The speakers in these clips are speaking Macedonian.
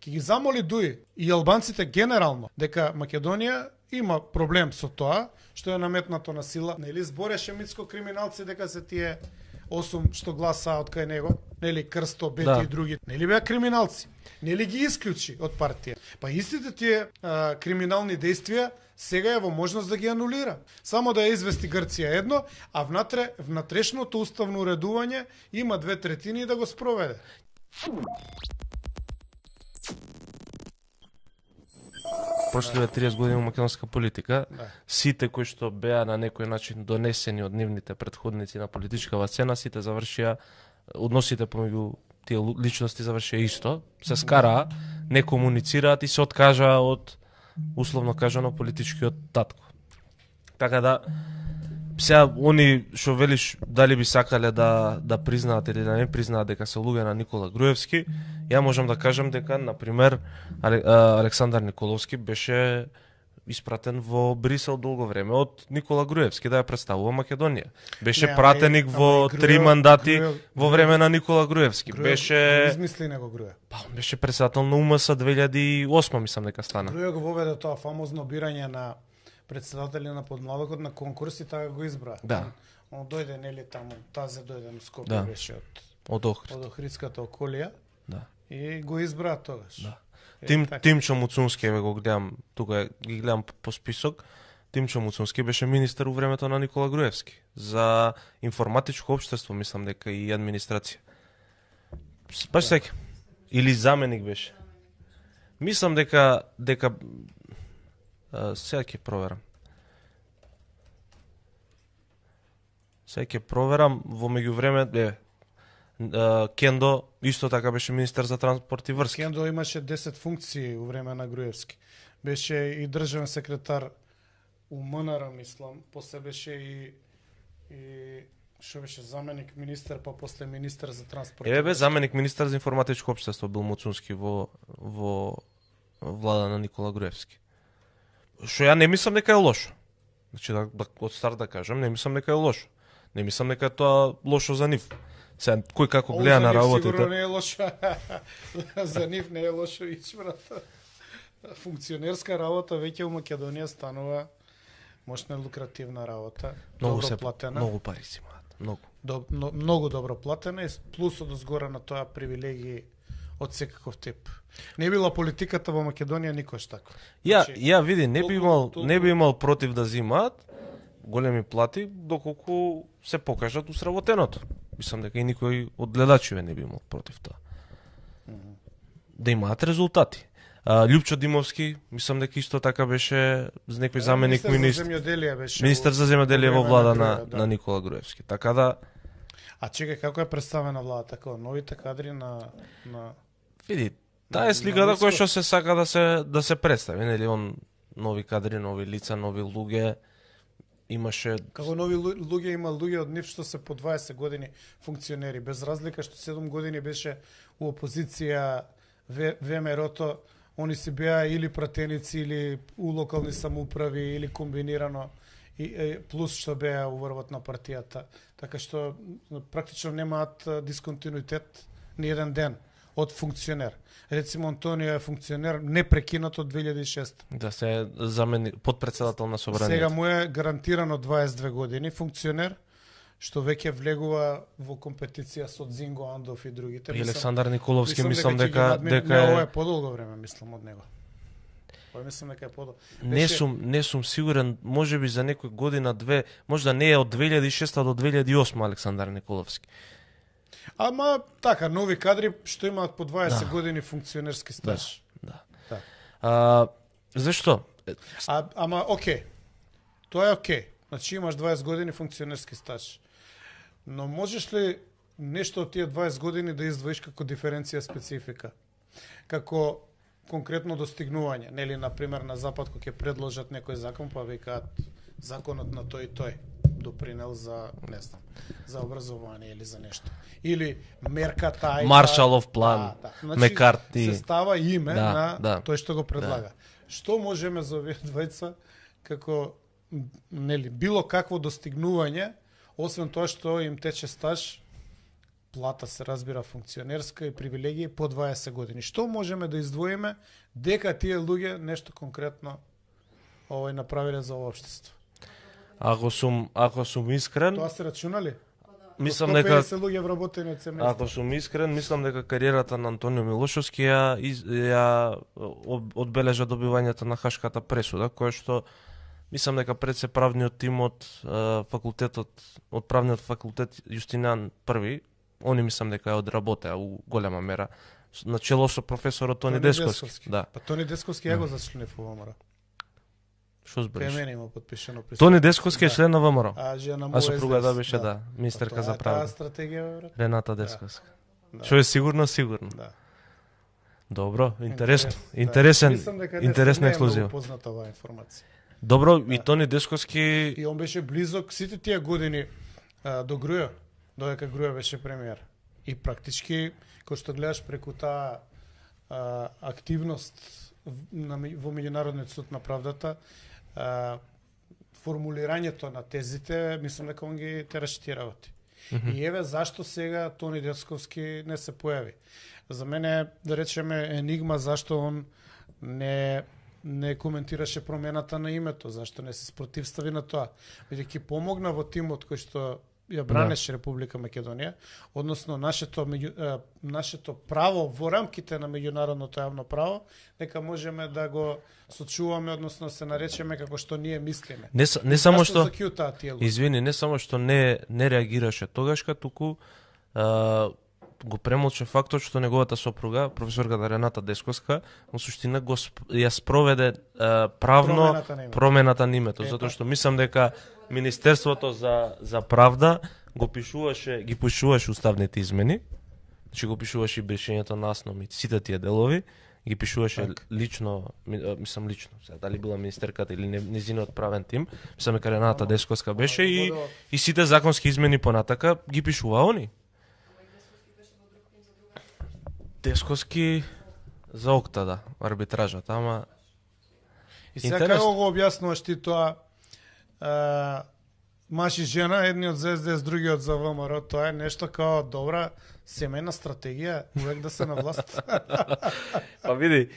Ќе ги замоли дуи и албанците генерално дека Македонија има проблем со тоа што е наметнато на сила. Нели збореше Мицко криминалци дека се тие 8 што гласа од кај него, нели Крсто, Бети и други, нели беа криминалци. Нели ги исклучи од партија. Па истите тие криминални действија сега е во можност да ги анулира. Само да ја извести Грција едно, а внатрешното уставно уредување има 2/3 да го спроведе. Прошливе 30 години македонска политика, сите кои што беа на некој начин донесени од нивните претходници на политичкава сцена, сите завршија, односите помеѓу тие личности завршија исто, се скараа, не комуницираат и се откажаа од, условно кажано, политичкиот татко. Така да, сега, они што велиш дали би сакале да признаат или да не признаат дека се луѓе на Никола Груевски, ја можам да кажам дека, например, Александар Николовски беше испратен во Брисел долго време од Никола Груевски да ја представува Македонија. Беше пратеник во 3 мандати во време на Никола Груевски. Беше измисли него Груев. Па, беше председател на УМС 2008, мислам дека стана. Груев го воведе тоа фамозно бирање на председатели на подмладокот на конкурс и така го избра. Да. Он дојде нели таму, тазе дојде на Скопје, беше од Охридската околија. Да. И го избра тогаш. Да. Тимчо Муцунски, еве го гледам, тука ги гледам по список. Тимчо Муцунски беше министер у времето на Никола Груевски за информатичко општество, мислам дека и администрација. Баш сеќа. Или заменик беше. Мислам дека сега ќе проверам. Сега ќе проверам во меѓувреме Кендо исто така беше министер за транспорт и врски. Кендо имаше 10 функции у време на Груевски. Беше и државен секретар у МНР, мислам, после беше и што беше заменик министер, па после министер за транспорт. Бе заменик министер за информатичко општество бил Муцунски во влада на Никола Груевски. Што ја не мислам дека е лошо. Значи да од старт да кажам, не мислам дека е лошо. Не мислам дека е тоа лошо за нив. Сега, кој како гледа на работите. Сигурно не е лошо. За нив не е лошо ичмрата. Функционерска работа веќе у Македонија станува мощна лукративна работа. Добро платена. Многу пари си имаат. Многу добро платена и плюс од згора на тоа привилегии од секаков тип. Не била политиката во Македонија никош така. Ја види, не би имал против да зимаат големи плати доколку се покажат усработеното. Мислам дека и никој од гледачите не би имал против тоа. Да имаат резултати. Љупчо Димовски, мислам дека исто така беше за некој заменик министер за земјоделие во влада на Никола Груевски. Така да чекај, како е представена владата, како новите кадри на види, таа е сликата која што се сака да се представи, нели, он нови кадри, нови лица, нови луѓе. Имаше како нови луѓе, има луѓе од нив што се по 20 години функционери, без разлика што 7 години беше у опозиција ВМРО-то, они си беа или пратеници или у локални самоуправи или комбинирано и плюс што беа у врвот на партијата. Така што практично немаат дисконтинуитет ни еден ден од функционер. Рецимо Антонио е функционер непрекинат од 2006. Да, се замени подпредседател на собранието. Сега му е гарантирано 22 години функционер, што веќе влегува во компетиција со Зинго Андов и другите. И Александар Николовски мислам дека ова е подолго време, мислам, од него. Мислам дека е подолго. Не сум сигурен, можеби за некој година, две, можда не е од 2006 до 2008 Александар Николовски. Ама така, нови кадри што имаат по 20 години функционерски стаж. Да. Зашто? Ама окей. Тоа е окей. Значи имаш 20 години функционерски стаж. Но можеш ли нешто од тие 20 години да издвоиш како диференција специфика? Како конкретно достигнување, нели на пример на запад кога ќе предложат некој закон, па викаат законот на тој и тој допринел за, не знам, за образование или за нешто. Или мерка тај Маршалов план, Значи, Мекарти. се става име на тој што го предлага. Што можеме за овие двајца како нели било какво достигнување, освен тоа што им тече стаж плата се разбира функционерска и привилегии по 20 години. Што можеме да издвоиме дека тие луѓе нешто конкретно направиле за општество? Ако сум искрен, Тоа се рачунали? мислам дека луѓе вработени од семејство. Ако сум искрен, мислам дека кариерата на Антонио Милошовски ја одбележа добивањето на Хашката пресуда, која што мислам дека пред се правниот тим од правниот факултет Јустинијан I, они мислам дека ја одработеа у голема мера на чело со професорот Тони Десковски. Да. Па Тони Десковски ја го зачленив во ВМРО. Што збориш? Кај мене има подпишено присуство. Тони Десковски е член на ВМРО. А сопругата беше министерка за правда. Таа стратегија, брат. Рената Десковска. Што е сигурно? Да. Добро, интересна ексклузива. Позната оваа информација. Добро, и Тони Десковски и он беше близок сите тие години до Грујо, додека Грујо беше премиер. И практички кој што гледаш преку таа активност во Меѓународниот суд на правдата, формулирањето на тезите, мислам дека он ги тераше тие работи. И еве зашто сега Тони Десковски не се појави. За мене, да речеме, енигма зашто он не коментираше промената на името, зашто не се спротивстави на тоа. Бидејќи помогна во тимот кој што ја бранеше Република Македонија, односно нашето право во рамките на меѓународното јавно право, дека можеме да го сочуваме, односно се наречеме како што ние мислиме. Не само што извини, не само што не реагираше тогашка, туку го премолче фактот што неговата сопруга, професорката Рената Десковска, во суштина ја спроведе правно промената на името, затоа што мислам дека Министерството за правда ги пишуваше уставните измени, значи го пишуваше и брешењето на основи, сите тие делови, ги пишуваше лично, дали била министерката или незиниот правен тим, мислам дека Рената Десковска беше и сите законски измени понатака ги пишува они. Десковски за ОКТА, да, арбитражата, ама и сега како го објаснуваш ти тоа маж и жена, едниот за СДС, другиот за ВМРО, тоа е нешто као добра семејна стратегија, увек да се на власт. Па види,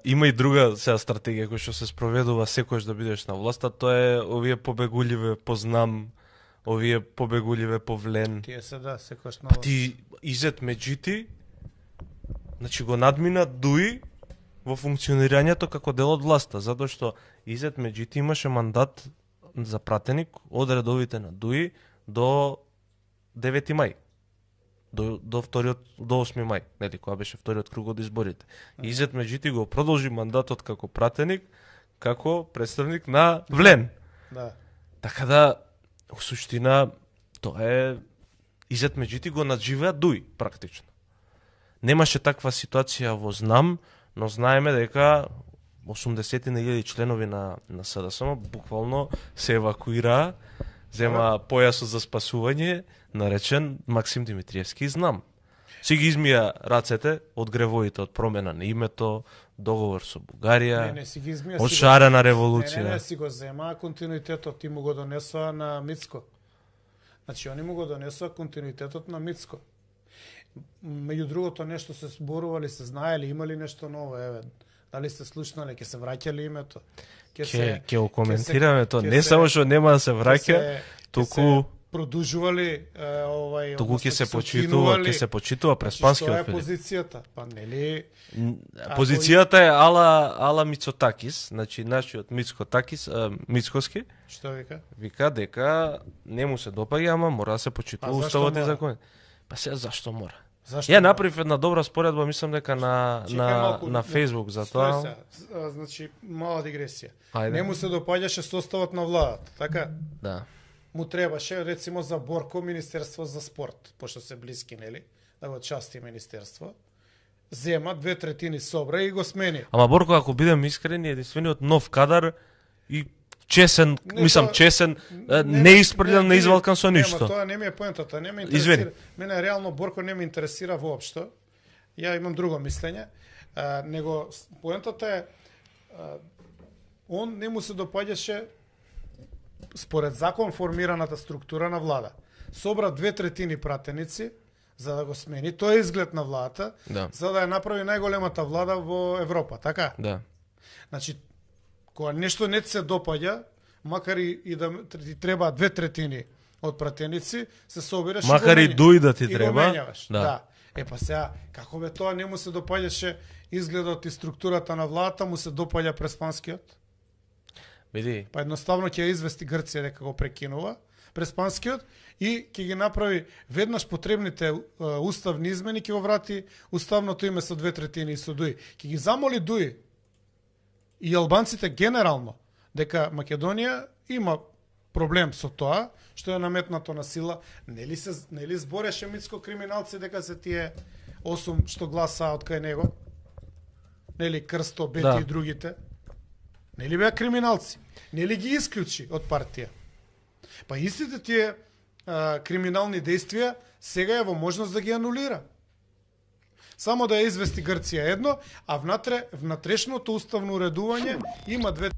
има и друга сега стратегија која што се спроведува секојаш да бидеш на власта, тоа е овие побегуливе познам, овие побегуливе повлен. Тие се да, секојаш на власт. Ти Изет Меджити, значи го надмина Дуи во функционирањето како дел од власта, затоа што Изет Меджити имаше мандат за пратеник од редовите на Дуи до 9 мај. До 8 мај, нели, кога беше вториот круг од изборите. Изет Меджити го продолжи мандатот како пратеник, како представник на Влен. Да. Така да, во суштина, тоа е Изет Меджити го надживеа Дуи, практично. Немаше таква ситуација во Знам, но знаеме дека 80.000 членови на СДСМ буквално се евакуираа, зема појасот за спасување, наречен Максим Димитриевски Знам. Си ги измија рацете од гревоите од промена на името, договор со Бугарија, од шарена револуција. Не, си го зема континуитетот, ти му го донесоа на Мицко. Значи, они му го донесоа континуитетот на Мицко. Меѓу другото, нешто се зборували, се знаели, имали нешто ново, еве. Дали сте слушнали, ќе се враќали името? Ќе го коментираме тоа. Не само што нема да се враќа, туку продужували туку ќе се почитува Преспанскиот Филип. Што е позицијата? Па нели позицијата е ала Мицотакис, значи нашиот Мицкоски. Што вика? Вика дека не му се допаѓа, ама мора да се почитува уставот и законот. Па сега зашто мора? Ја направив една добра споредба, мислам дека на Facebook за тоа. Значи, мала дигресија. Не му се допаѓаше составот на владата, така? Да. Му требаше, рецимо, за Борко Министерство за спорт, пошто се блиски, нели? Да го части Министерство. Зема 2/3 собра и го смени. Ама Борко, ако бидем искрени, единствениот нов кадар и чесен, не испрлен, не извалкан со ништо. Тоа не ми е поентата, не ме интересира. Мене реално Борко не ме интересира воопшто. Ја имам друго мислење, него поентата е он не му се допаѓаше според закон формираната структура на влада. Собра 2/3 пратеници, за да го смени. Тоа е изглед на владата, за да ја направи најголемата влада во Европа, така? Да. Значи, кога нешто не се допаѓа, макар и да ти треба 2/3 од пратеници, се собираш макар и дуј да ти треба. Да. Па сега, како бе тоа не му се допаѓаше изгледот и структурата на владата, му се допаѓа Преспанскиот? Види. Па едноставно ќе извести Грција дека го прекинува Преспанскиот и ќе ги направи веднаш потребните уставни измени, ќе го врати уставното име со 2/3 и со Дуј. Ќе ги замоли Дуј и албанците генерално дека Македонија има проблем со тоа што е наметнато на сила. Нели збореше Мицко криминалци дека се тие 8 што гласаа од кај него? Нели Крсто, Бети и другите? Нели беа криминалци? Нели ги исклучи од партија? Па истите тие криминални действија сега е во можност да ги анулира. Само да ја извести Грција едно, а внатрешното уставно уредување има 2